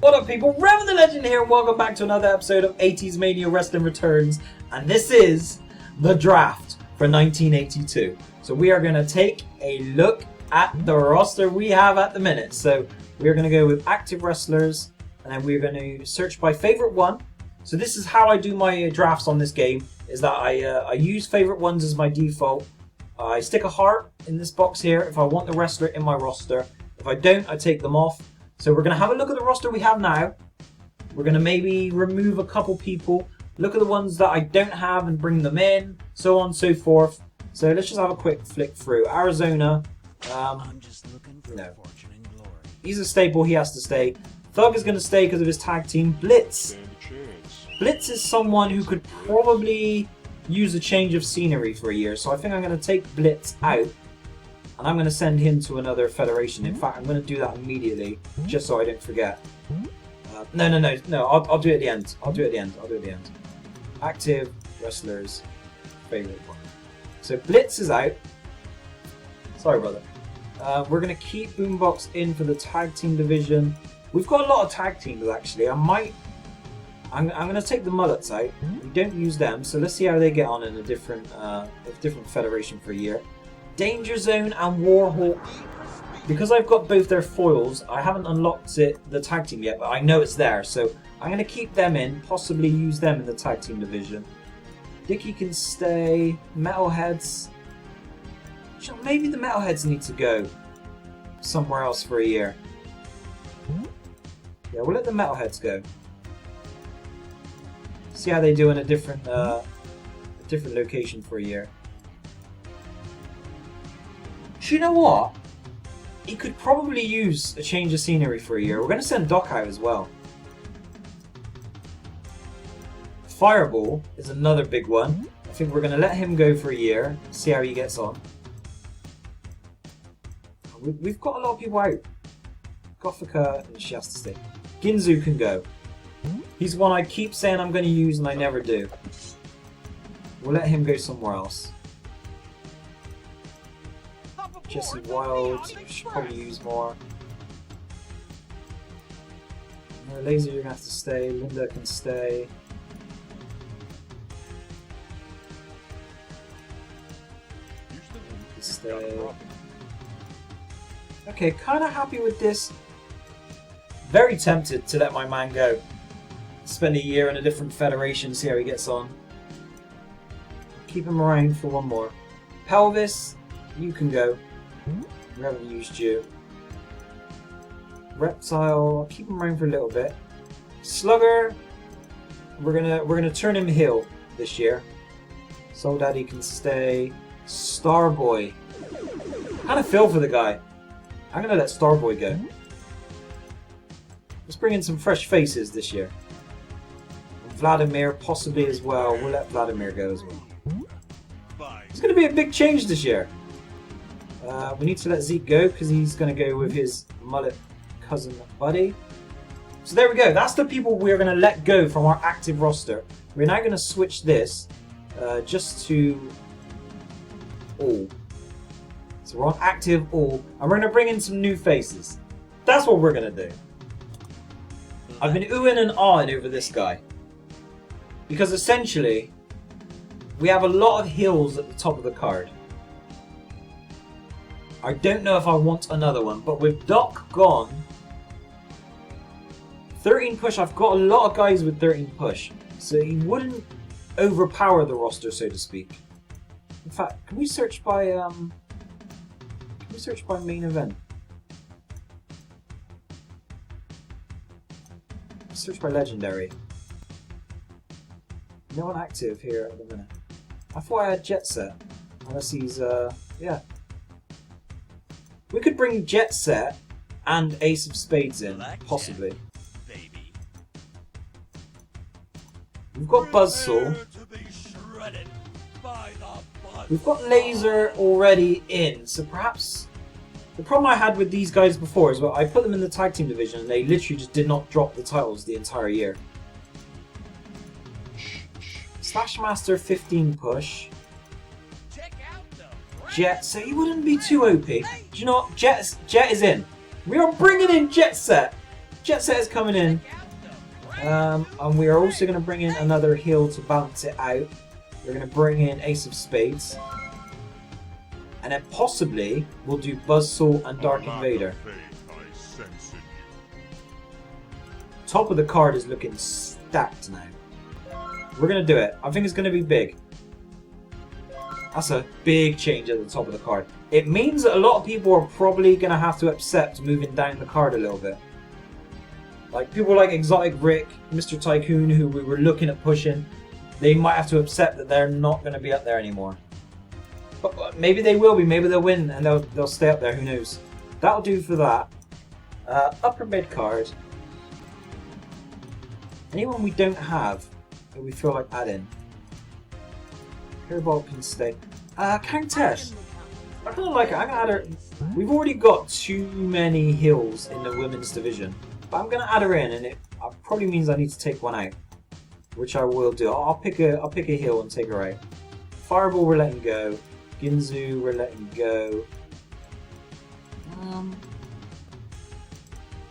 What up people, Revan the Legend here and welcome back to another episode of 80's Mania Wrestling Returns, and this is the draft for 1982. So we are going to take a look at the roster we have at the minute. So we're going to go with active wrestlers and then we're going to search by favorite one. So this is how I do my drafts on this game, is that I use favorite ones as my default. I stick a heart in this box here if I want the wrestler in my roster. If I don't, I take them off. So we're going to have a look at the roster we have now. We're going to maybe remove a couple people, look at the ones that I don't have and bring them in, so on and so forth. So let's just have a quick flick through. Arizona, no. He's a staple, he has to stay. Thug is going to stay because of his tag team. Blitz. Blitz is someone who could probably use a change of scenery for a year. So I think I'm going to take Blitz out. And I'm going to send him to another federation. In fact, I'm going to do that immediately, just so I don't forget. No, I'll do it at the end. I'll do it at the end. Active wrestlers, favorite one. So Blitz is out. Sorry, brother. We're going to keep Boombox in for the tag team division. We've got a lot of tag teams, actually. I'm going to take the Mullets out. We don't use them, so let's see how they get on in a different federation for a year. Danger Zone and Warhawk. Because I've got both their foils, I haven't unlocked the tag team yet, but I know it's there, so I'm going to keep them in, possibly use them in the tag team division. Dickie can stay. Metalheads. Maybe the Metalheads need to go somewhere else for a year. Yeah, we'll let the Metalheads go. See how they do in a different location for a year. Do you know what? He could probably use a change of scenery for a year. We're going to send Doc out as well. Fireball is another big one. I think we're going to let him go for a year, see how he gets on. We've got a lot of people out. Gothica, and she has to stay. Ginzu can go. He's one I keep saying I'm going to use and I never do. We'll let him go somewhere else. Jesse Wild, should probably use more. Laser, you're going to have to stay. Linda can stay. Stay. Okay, kind of happy with this. Very tempted to let my man go. Spend a year in a different federation, see how he gets on. Keep him around for one more. Pelvis, you can go. We haven't used you. Reptile, I'll keep him around for a little bit. Slugger, we're gonna turn him heel this year. Soul Daddy can stay. Starboy, kind of feel for the guy. I'm gonna let Starboy go. Let's bring in some fresh faces this year. Vladimir possibly as well. We'll let Vladimir go as well. It's gonna be a big change this year. We need to let Zeke go because he's going to go with his mullet cousin buddy. So there we go. That's the people we're going to let go from our active roster. We're now going to switch this just to all. So we're on active all. And we're going to bring in some new faces. That's what we're going to do. I've been oohing and ahhing over this guy. Because essentially, we have a lot of heels at the top of the card. I don't know if I want another one, but with Doc gone, 13 push, I've got a lot of guys with 13 push, so he wouldn't overpower the roster, so to speak. In fact, can we search by main event? Search by legendary. No one active here at the minute. I thought I had Jet Set, unless he's yeah. We could bring Jet Set and Ace of Spades in, possibly. We've got Buzzsaw. We've got Laser already in, so perhaps... The problem I had with these guys before is, well, I put them in the tag team division and they literally just did not drop the titles the entire year. Slashmaster 15 push. Jet, so he wouldn't be too OP. Do you know what? Jet is in. We are bringing in Jet Set. Jet Set is coming in. And we are also going to bring in another heel to balance it out. We're going to bring in Ace of Spades. And then possibly we'll do Buzzsaw and Dark Invader. Top of the card is looking stacked now. We're going to do it. I think it's going to be big. That's a big change at the top of the card. It means that a lot of people are probably going to have to accept moving down the card a little bit. Like people like Exotic Rick, Mr. Tycoon, who we were looking at pushing, they might have to accept that they're not going to be up there anymore. But maybe they will be, maybe they'll win and they'll stay up there, who knows. That'll do for that. Upper mid card. Anyone we don't have that we feel like adding? Hairball can stay. Countess. I kind of like it. I'm going to add her. We've already got too many heels in the women's division. But I'm going to add her in, and it probably means I need to take one out. Which I will do. I'll pick a heel and take her out. Fireball we're letting go. Ginzu we're letting go.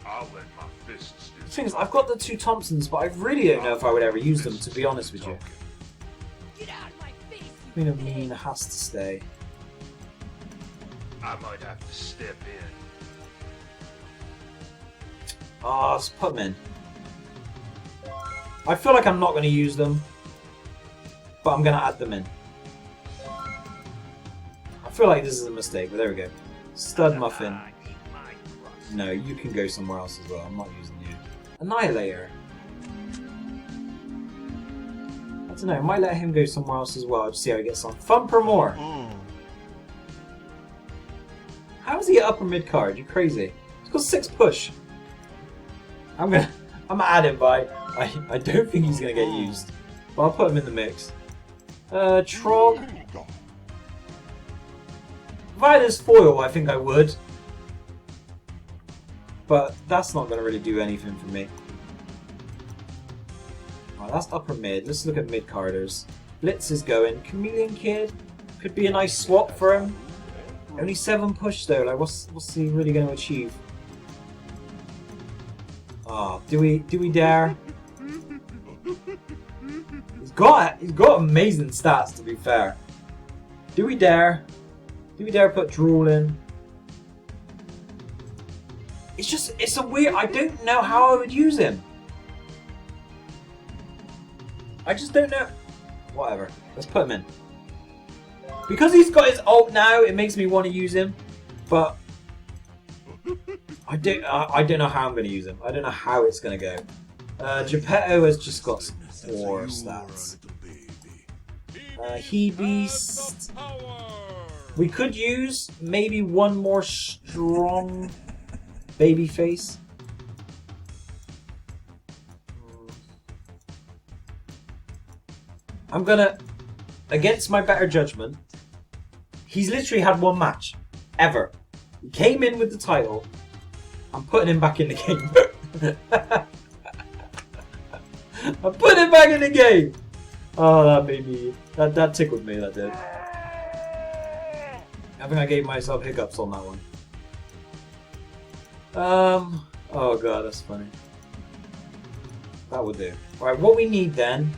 I'll let my fists do. The thing is, I've got the two Thompsons, but I really don't know if I would ever use them, to be honest with you. Queen of Mean has to stay. I might have to step in. Ah, let's put them in. I feel like I'm not going to use them, but I'm going to add them in. I feel like this is a mistake, but there we go. Stud Muffin. No, you can go somewhere else as well. I'm not using you. Annihilator. I don't know. I might let him go somewhere else as well. Just see how he gets on. Thumper More. How is he at upper mid card? You're crazy. He's got 6 push. I'm gonna add him, but I don't think he's gonna get used. But I'll put him in the mix. Trog. If I had his foil, I think I would. But that's not gonna really do anything for me. Alright, that's upper mid. Let's look at mid carders. Blitz is going. Chameleon Kid could be a nice swap for him. Only 7 push though. Like, what's he really going to achieve? Oh, do we dare? He's got amazing stats, to be fair. Do we dare? Do we dare put Drool in? It's a weird. I don't know how I would use him. I just don't know. Whatever. Let's put him in. Because he's got his ult now, it makes me want to use him. But I don't know how I'm going to use him. I don't know how it's going to go. Geppetto has just got some poor stats. He Beast. We could use maybe one more strong baby face. I'm gonna, against my better judgment, he's literally had 1 match. Ever. He came in with the title. I'm putting him back in the game. I'm putting him back in the game! Oh, that made me, that tickled me, that did. I think I gave myself hiccups on that one. Oh god, that's funny. That will do. Right, what we need then,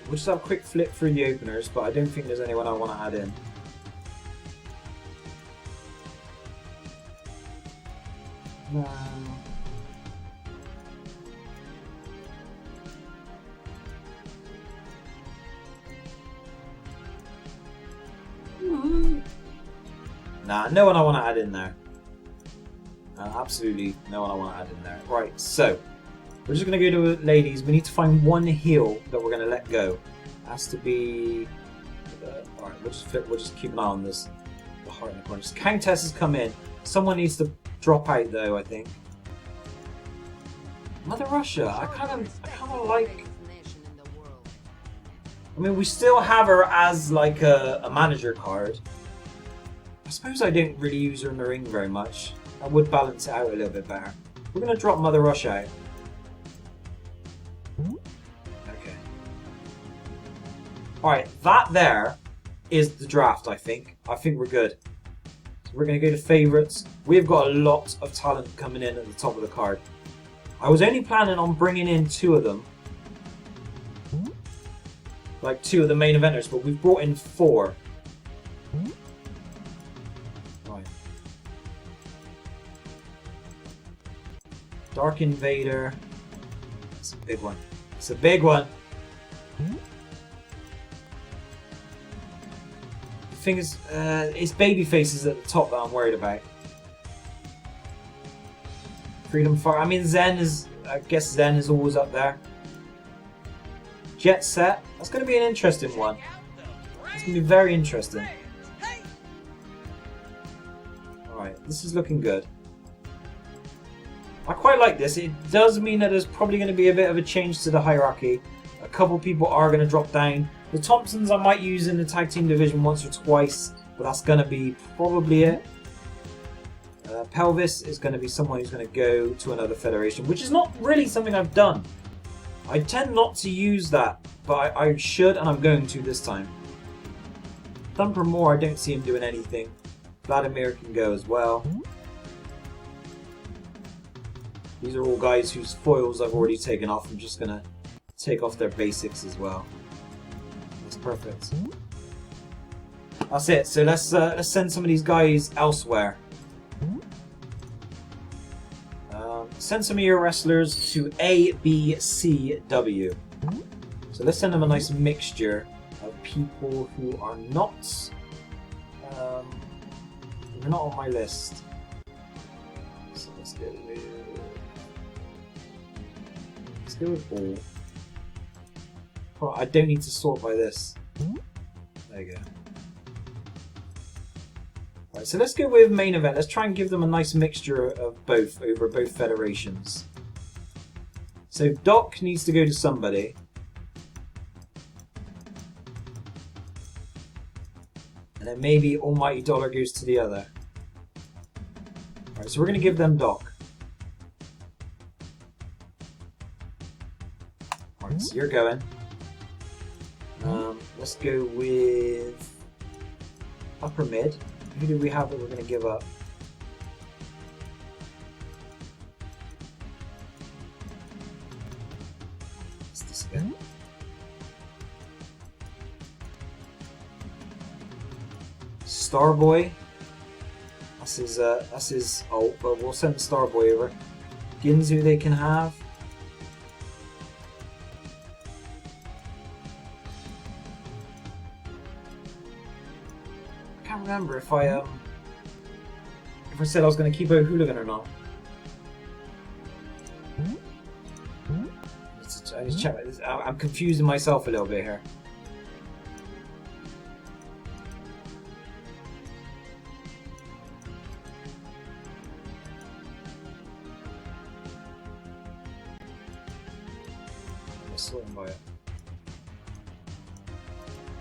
we'll just have a quick flip through the openers, but I don't think there's anyone I want to add in. No. Nah, no one I want to add in there. Absolutely no one I want to add in there. Right, so we're just going to go to ladies. We need to find one heel that we're going to let go. It has to be. Alright, we'll just keep an eye on this. The heart in the corner. Countess has come in. Someone needs to drop out though, I think. Mother Russia. I kind of like. I mean, we still have her as like a manager card. I suppose I didn't really use her in the ring very much. I would balance it out a little bit better. We're going to drop Mother Russia out. Okay. Alright, that there is the draft, I think. I think we're good. So we're going to go to favourites. We've got a lot of talent coming in at the top of the card. I was only planning on bringing in 2 of them. Like 2 of the main eventers, but we've brought in 4. Right. Dark Invader. It's a big one. It's a big one. The thing is, it's baby faces at the top that I'm worried about. Freedom Fire. I mean, Zen is. I guess Zen is always up there. Jet Set. That's going to be an interesting one. It's going to be very interesting. Alright, this is looking good. I quite like this. It does mean that there's probably going to be a bit of a change to the hierarchy. A couple people are going to drop down. The Thompsons I might use in the tag team division once or twice, but that's going to be probably it. Pelvis is going to be someone who's going to go to another federation, which is not really something I've done. I tend not to use that, but I should, and I'm going to this time. Thumper Moore, I don't see him doing anything. Vladimir can go as well. These are all guys whose foils I've already taken off. I'm just going to take off their basics as well. That's perfect. That's it. So let's send some of these guys elsewhere. Send some of your wrestlers to ABCW. So let's send them a nice mixture of people who are not they're not on my list. So let's go with all. Oh, I don't need to sort by this. There you go. Right, so let's go with main event. Let's try and give them a nice mixture of both over both federations. So Doc needs to go to somebody. And then maybe Almighty Dollar goes to the other. Alright, so we're going to give them Doc. Alright, so you're going. Let's go with upper mid. Who do we have that we're going to give up? What's this again? Starboy. That's his ult, but we'll send Starboy over. Ginzu they can have. I can't remember if I said I was going to keep out Hooligan or not. I just check this. I'm confusing myself a little bit here.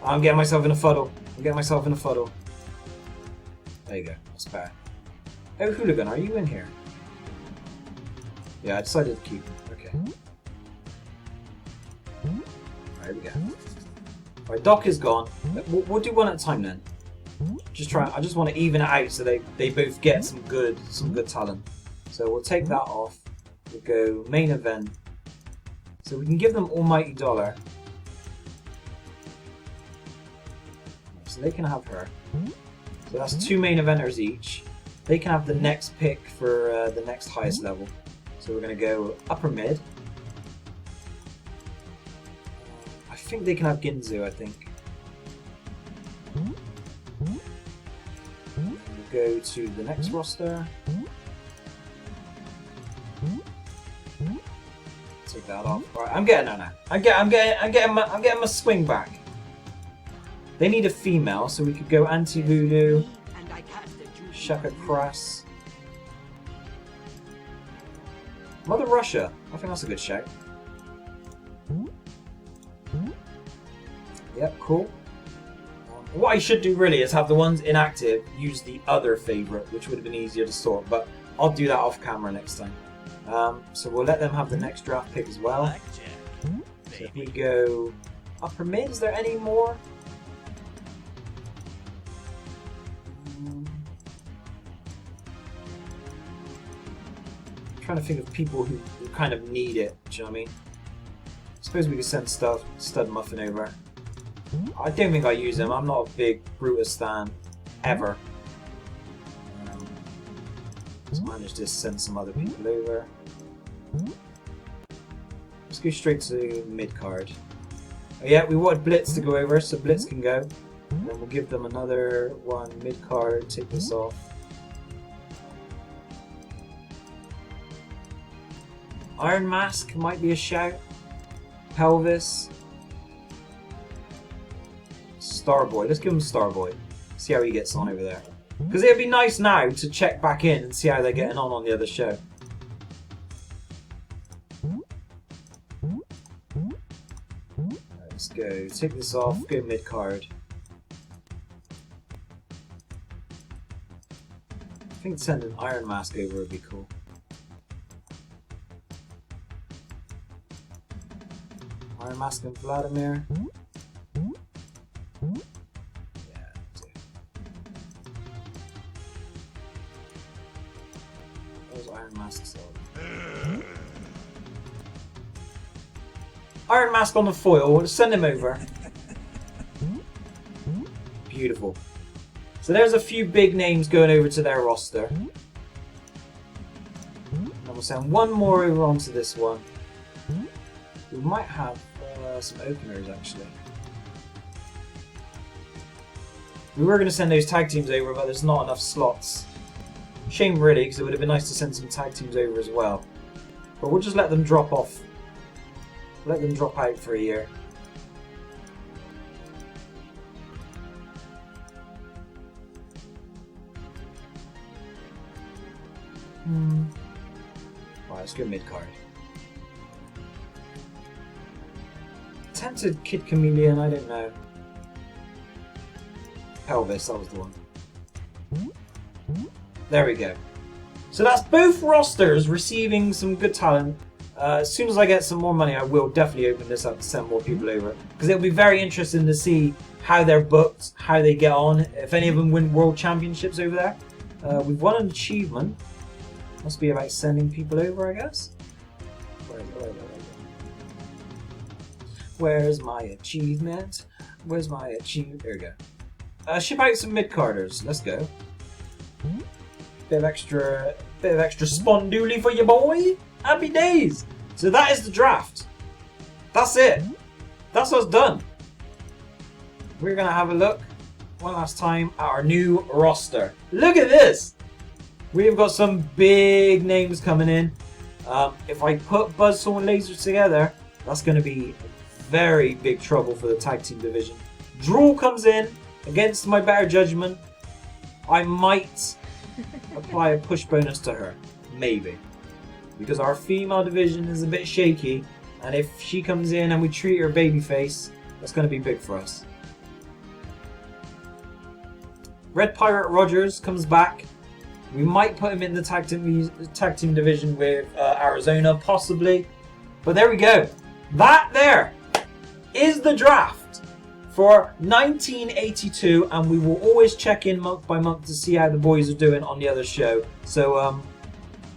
I'm getting myself in a fuddle. There you go. That's better. Oh, Hooligan, are you in here? Yeah, I decided to keep him. Okay. There we go. Right, Doc is gone. We'll do one at a time then. I just want to even it out so they both get some good talent. So we'll take that off. We'll go main event. So we can give them Almighty Dollar. So they can have her. So that's 2 main eventers each. They can have the next pick for the next highest level. So we're going to go upper mid. I think they can have Ginzu, I think. We'll go to the next roster. Take that off. Alright, I'm getting her now. I'm getting my swing back. They need a female, so we could go Anti-Voodoo, Shaka Crass, Mother Russia. I think that's a good shout. Yep, cool. What I should do really is have the ones inactive use the other favourite, which would have been easier to sort, but I'll do that off camera next time. So we'll let them have the next draft pick as well. So if we go upper mid, is there any more? I'm trying to think of people who kind of need it. Do you know what I mean? I suppose we could send Stud Muffin over. I don't think I use him. I'm not a big Brutus stan ever. Let's manage to send some other people over. Let's go straight to mid card. Oh yeah, we wanted Blitz to go over, so Blitz can go. Then we'll give them another one mid card. Take this off. Iron Mask might be a shout. Pelvis. Starboy. Let's give him Starboy. See how he gets on over there. Because it'd be nice now to check back in and see how they're getting on the other show. Let's go. Take this off. Go mid card. I think sending Iron Mask over would be cool. Iron Mask and Vladimir. Iron Mask's on. Iron Mask on the foil, send him over. Beautiful. So there's a few big names going over to their roster. And we'll send one more over onto this one. We might have some openers actually. We were going to send those tag teams over, but there's not enough slots. Shame really, because it would have been nice to send some tag teams over as well. But we'll just let them drop off. Let them drop out for a year. Right, let's go mid-card. Tempted Kid Chameleon, I don't know. Pelvis, that was the one. There we go. So that's both rosters receiving some good talent. As soon as I get some more money, I will definitely open this up to send more people over. Because it'll be very interesting to see how they're booked, how they get on, if any of them win world championships over there. We've won an achievement. Must be about sending people over, I guess. Where's my achievement? Where's my achievement? There we go. Ship out some mid-carders. Let's go. Bit of extra spondooly for you, boy. Happy days. So that is the draft. That's it. That's us done. We're gonna have a look one last time at our new roster. Look at this. We've got some big names coming in. If I put Buzzsaw and Lasers together, that's going to be very big trouble for the tag team division. Drool comes in against my better judgment. I might apply a push bonus to her. Maybe. Because our female division is a bit shaky. And if she comes in and we treat her babyface, that's going to be big for us. Red Pirate Rogers comes back. We might put him in the tag team division with Arizona, possibly. But there we go. That there is the draft for 1982. And we will always check in month by month to see how the boys are doing on the other show. So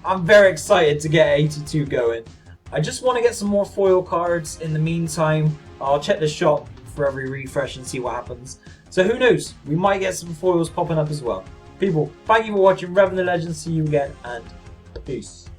I'm very excited to get 82 going. I just want to get some more foil cards. In the meantime, I'll check the shop for every refresh and see what happens. So who knows? We might get some foils popping up as well. People, thank you for watching. Revan the Legend. See you again, and peace.